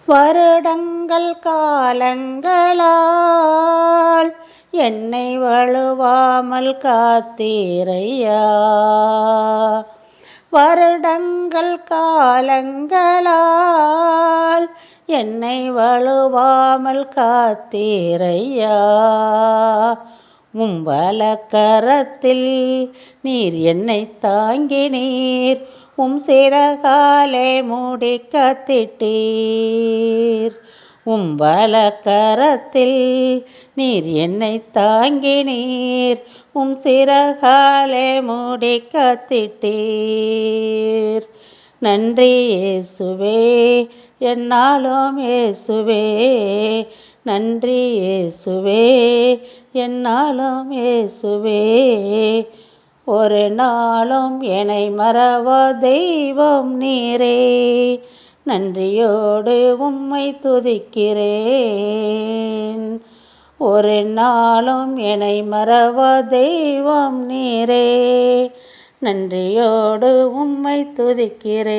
வருடங்கள் காலங்களால் என்னை வழுவாமல் காத்தீரையா. வருடங்கள் காலங்களால் என்னை வழுவாமல் காத்தீரையா. வலக்கரத்தில் நீர் என்னை தாங்கினீர், சிறகாலே மூடி காத்திட்டீர். வலக்கரத்தில் நீர் என்னை தாங்கினீர், சிறகாலே மூடி காத்திட்டீர். நன்றி இயேசுவே, என்னாலும் இயேசுவே. நன்றி இயேசுவே, என்னாலும் இயேசுவே. ஒரு நாளும் என்னை மறவா தெய்வம் நீரே, நன்றியோடு உம்மை துதிக்கிறேன். ஒரு நாளும் என்னை மறவா தெய்வம் நீரே, நன்றியோடு உம்மை துதிக்கிறேன்.